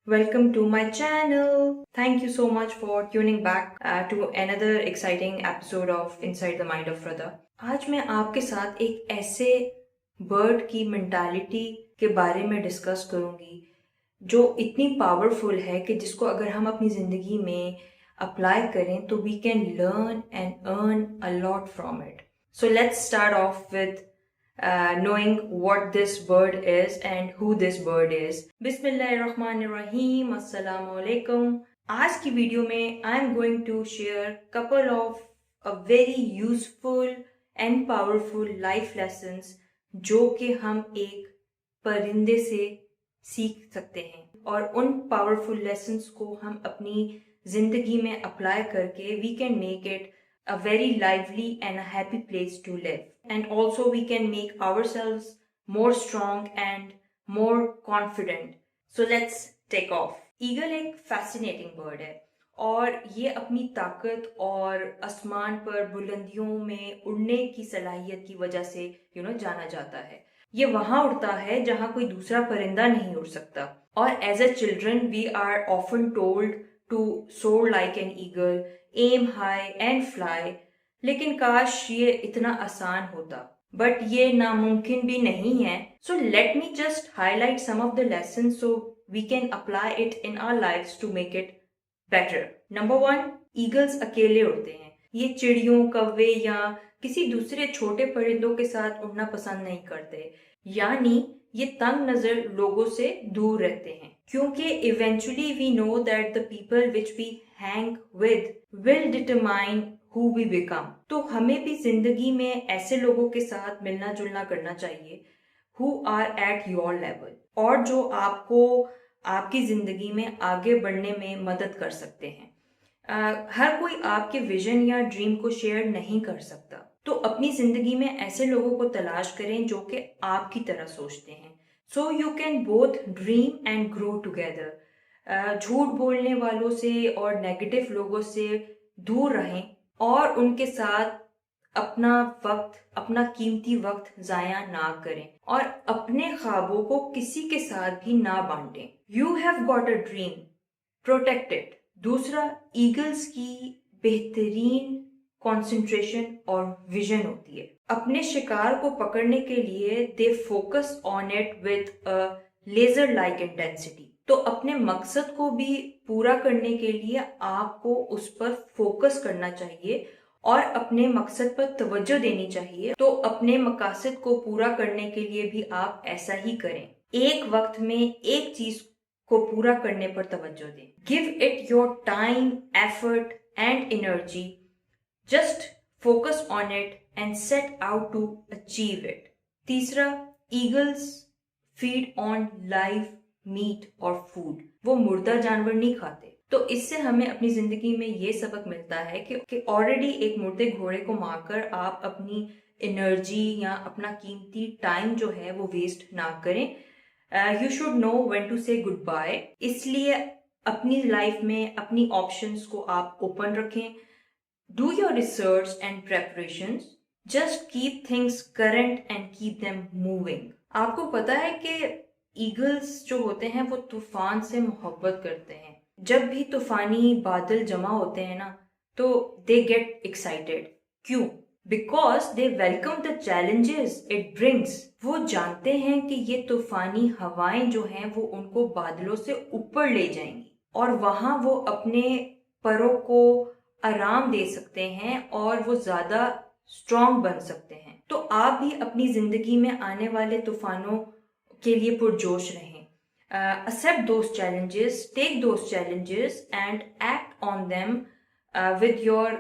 Welcome to my channel. Thank you so much for tuning back to another exciting episode of Inside the Mind of Radha. आज मैं आपके साथ एक ऐसे bird की mentality के बारे में डिस्कस करूंगी जो इतनी पावरफुल है कि जिसको अगर हम अपनी ज़िंदगी में अप्लाई करें तो we can learn and earn a lot from it. So let's start off with knowing what this bird is and who this bird is. Bismillahirrahmanirrahim. Assalamu alaikum. आज की वीडियो में I am going to share couple of a very useful and powerful life lessons जो कि हम एक परिंदे से सीख सकते हैं और उन पावरफुल लेसन्स को हम अपनी जिंदगी में अप्लाई करके we can make it a very lively and a happy place to live. And also we can make ourselves more strong and more confident. So let's take off. Eagle एक fascinating bird है और ये अपनी ताकत और आसमान पर बुलंदियों में उड़ने की सलाहियत की वजह से जाना जाता है. ये वहां उड़ता है जहां कोई दूसरा परिंदा नहीं उड़ सकता. और as a children we are often told to soar like an eagle, aim high and fly. लेकिन काश ये इतना आसान होता, बट ये नामुमकिन भी नहीं है. So let me just highlight some of the lessons so we can apply it in our lives to make it better. Number 1, eagles अकेले उड़ते हैं. ये चिड़ियों, कौवे या किसी दूसरे छोटे परिंदों के साथ उड़ना पसंद नहीं करते, यानी ये तंग नजर लोगों से दूर रहते हैं, क्योंकि eventually we know that the people which we hang with will determine who we become. तो हमें भी जिंदगी में ऐसे लोगों के साथ मिलना जुलना करना चाहिए who are at your level और जो आपको आपकी जिंदगी में आगे बढ़ने में मदद कर सकते हैं. हर कोई आपके विजन या ड्रीम को शेयर नहीं कर सकता, तो अपनी जिंदगी में ऐसे लोगों को तलाश करें जो कि आपकी तरह सोचते हैं. So you can both dream and grow together. झूठ बोलने वालों से और नेगेटिव लोगों से दूर रहें और उनके साथ अपना कीमती वक्त जाया ना करें और अपने ख्वाबों को किसी के साथ भी ना बांटें. You have got a dream, protect it. दूसरा, ईगल्स की बेहतरीन कंसंट्रेशन और विजन होती है. अपने शिकार को पकड़ने के लिए they focus on it with a laser like intensity. तो अपने मकसद को भी पूरा करने के लिए आपको उस पर फोकस करना चाहिए और अपने मकसद पर तवज्जो देनी चाहिए. तो अपने मकासद को पूरा करने के लिए भी आप ऐसा ही करें. एक वक्त में एक चीज को पूरा करने पर तवज्जो दें. Give it your time, effort and energy. Just focus on it and set out to achieve it. तीसरा, eagles feed on live meat और फूड. वो मुर्दा जानवर नहीं खाते. तो इससे हमें अपनी जिंदगी में ये सबक मिलता है कि ऑलरेडी एक मुर्दे घोड़े को मारकर आप अपनी एनर्जी या अपना कीमती टाइम जो है वो वेस्ट ना करें. You should know when to say goodbye. इसलिए अपनी लाइफ में अपनी ऑप्शंस को आप ओपन रखें. Do your research and preparations. Just keep things current and keep them moving. आपको पता है कि ईगल्स जो होते हैं वो तूफान से मोहब्बत करते हैं. जब भी तूफानी बादल जमा होते हैं ना, तो दे गेट एक्साइटेड. क्यों? Because they welcome the challenges it brings. वो जानते हैं कि ये तूफानी हवाएं जो हैं वो उनको बादलों से ऊपर ले जाएंगी और वहां वो अपने परों को आराम दे सकते हैं और वो ज्यादा स्ट्रॉन्ग बन सकते हैं. तो आप भी अपनी जिंदगी में आने वाले तूफानों के लिए पुरजोश रहें. Accept those challenges, take those challenges and act on them with your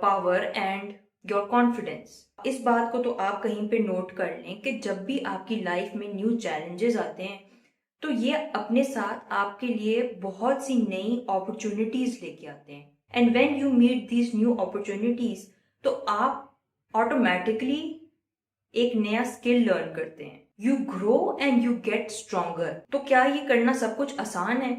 power and your confidence. इस बात को तो आप कहीं पे नोट कर लें कि जब भी आपकी लाइफ में न्यू चैलेंजेस आते हैं तो ये अपने साथ आपके लिए बहुत सी नई अपॉर्चुनिटीज लेके आते हैं. And when you meet these new opportunities तो आप ऑटोमेटिकली एक नया स्किल लर्न करते हैं. You grow and you get stronger. तो क्या ये करना सब कुछ आसान है?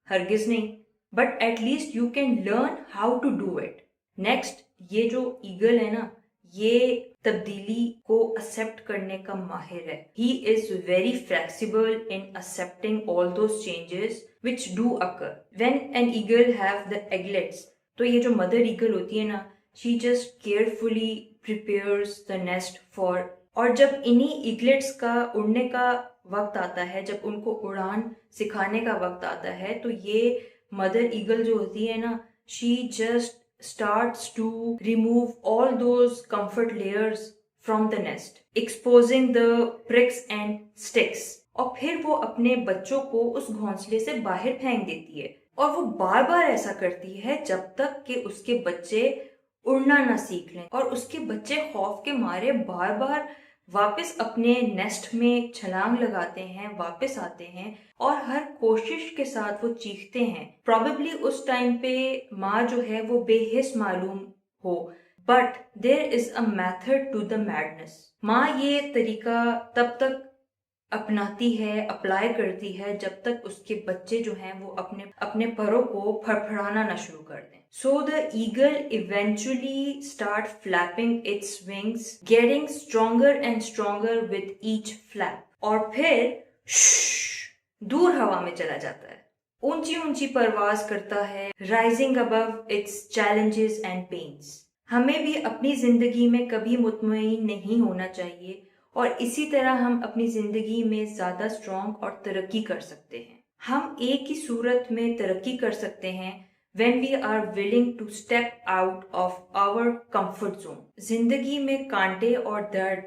हरगिज नहीं, but at least you can learn how to do it. Next, ये जो ईगल है ना, ये तब्दीली को एक्सेप्ट करने का माहिर है. He is very flexible in accepting all those changes which do occur. When an eagle have the eaglets, तो ये जो मदर ईगल होती है ना, she just carefully prepares the nest for. और जब इन्हीं ईगलेट्स का उड़ने का वक्त आता है, जब उनको उड़ान सिखाने का वक्त आता है, तो ये मदर ईगल जो होती है ना, she just starts to remove all those comfort layers from the nest, exposing the pricks and sticks. और फिर वो अपने बच्चों को उस घोंसले से बाहर फेंक देती है. और वो बार बार ऐसा करती है जब तक कि उसके बच्चे उड़ना ना सीख लें. और उसके बच्चे खौफ के मारे बार बार वापस अपने नेस्ट में छलांग लगाते हैं, वापस आते हैं और हर कोशिश के साथ वो चीखते हैं. प्रॉबेबली उस टाइम पे माँ जो है वो बेहिस मालूम हो, but there is a method to the madness. माँ ये तरीका तब तक अपनाती है, अप्लाई करती है जब तक उसके बच्चे जो हैं वो अपने परों को फड़फड़ाना ना शुरू कर दें. So the eagle eventually start flapping its wings, getting stronger and stronger with each flap. और फिर दूर हवा में चला जाता है, ऊंची ऊंची परवाज करता है, rising above its challenges and pains. हमें भी अपनी जिंदगी में कभी मुतमईन नहीं होना चाहिए और इसी तरह हम अपनी जिंदगी में ज्यादा स्ट्रॉन्ग और तरक्की कर सकते हैं. हम एक ही सूरत में तरक्की कर सकते हैं when we are willing to step out of our comfort zone. जिंदगी में कांटे और दर्द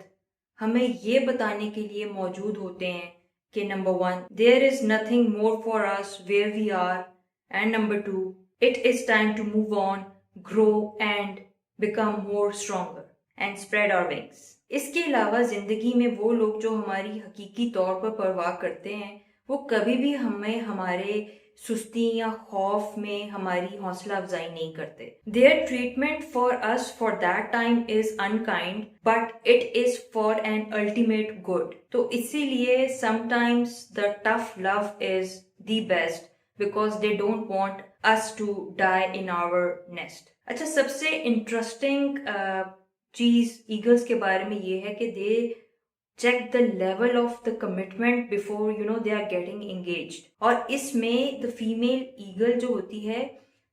हमें ये बताने के लिए मौजूद होते हैं कि number 1, there is nothing more for us where we are, and number 2, it is time to move on, grow and become more stronger and spread our wings. इसके अलावा जिंदगी में वो लोग जो हमारी हकीकी तौर पर परवाह करते हैं, वो कभी भी हमें हमारे सुस्ती या खौफ में हमारी हौसला अफजाई नहीं करते. Their treatment for us for that time is unkind, but it is for an ultimate good. तो इसीलिए sometimes the tough love is the best because they don't want us to die in our nest. अच्छा, सबसे interesting चीज eagles के बारे में ये है कि दे check the level of the commitment before they are getting engaged. और इसमें the female eagle जो होती है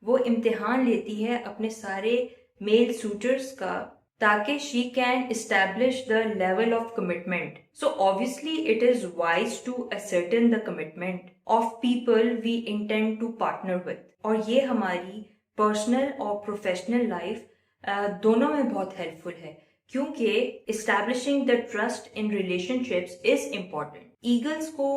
वो इम्तिहान लेती है अपने सारे male suitors का, ताकि she can establish the level of commitment. So obviously it is wise to ascertain the commitment of people we intend to partner with. और ये हमारी पर्सनल और प्रोफेशनल लाइफ दोनों में बहुत हेल्पफुल है, क्योंकि establishing the trust in relationships is important. Eagles को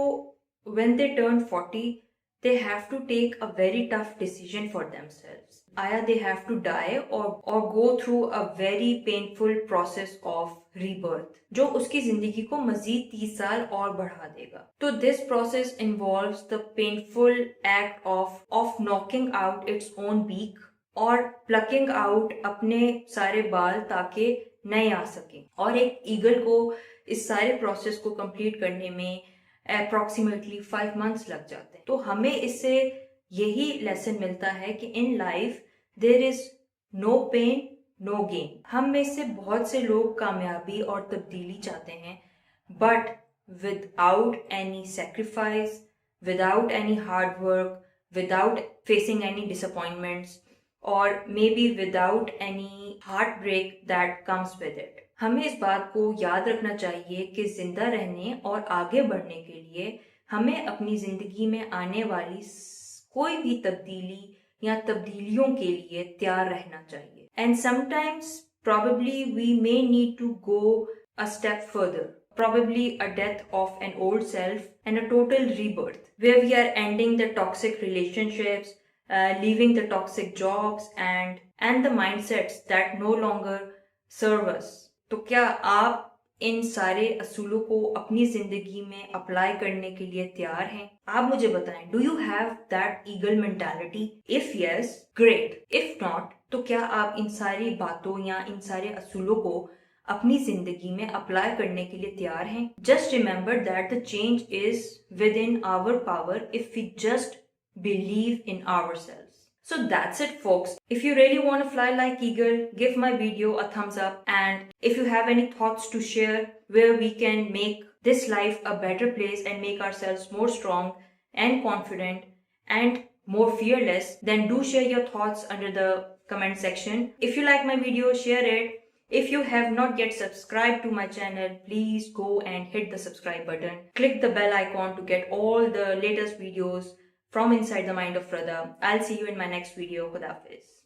when they turn 40, they have to take a very tough decision for themselves. Either they have to die or go through a very painful process of rebirth, जो उसकी जिंदगी को मजीद 30 साल और बढ़ा देगा. तो this process involves the painful act of knocking out its own beak और plucking out अपने सारे बाल ताकि नए आ सके. और एक ईगल को इस सारे प्रोसेस को कंप्लीट करने में अप्रॉक्सीमेटली 5 months लग जाते हैं. तो हमें इससे यही लेसन मिलता है कि in life there is no pain no gain. हम में से बहुत से लोग कामयाबी और तब्दीली चाहते हैं, but without any sacrifice, without any hard work, without facing any disappointments और may be without any heart break that comes with it. हमें इस बात को याद रखना चाहिए कि जिंदा रहने और आगे बढ़ने के लिए हमें अपनी जिंदगी में आने वाली कोई भी तब्दीली या तब्दीलियों के लिए तैयार रहना चाहिए. And sometimes probably we may need to go a step further, probably a death of an old self and a total rebirth where we are ending the toxic relationships, leaving the toxic jobs and the mindsets that no longer serve us. तो क्या आप इन सारे असूलों को अपनी जिंदगी में apply करने के लिए तैयार हैं? आप मुझे बताएं, do you have that eagle mentality? If yes, great. If not, तो क्या आप इन सारी बातों या इन सारे असूलों को अपनी जिंदगी में अप्लाई करने के लिए तैयार हैं? Just remember that the change is within our power if we just believe in ourselves. So that's it, folks. If you really want to fly like eagle, give my video a thumbs up, and if you have any thoughts to share where we can make this life a better place and make ourselves more strong and confident and more fearless, then do share your thoughts under the comment section. If you like my video, share it. If you have not yet subscribed to my channel, please go and hit the subscribe button. Click the bell icon to get all the latest videos from inside the mind of Radha. I'll see you in my next video. Khuda Hafiz.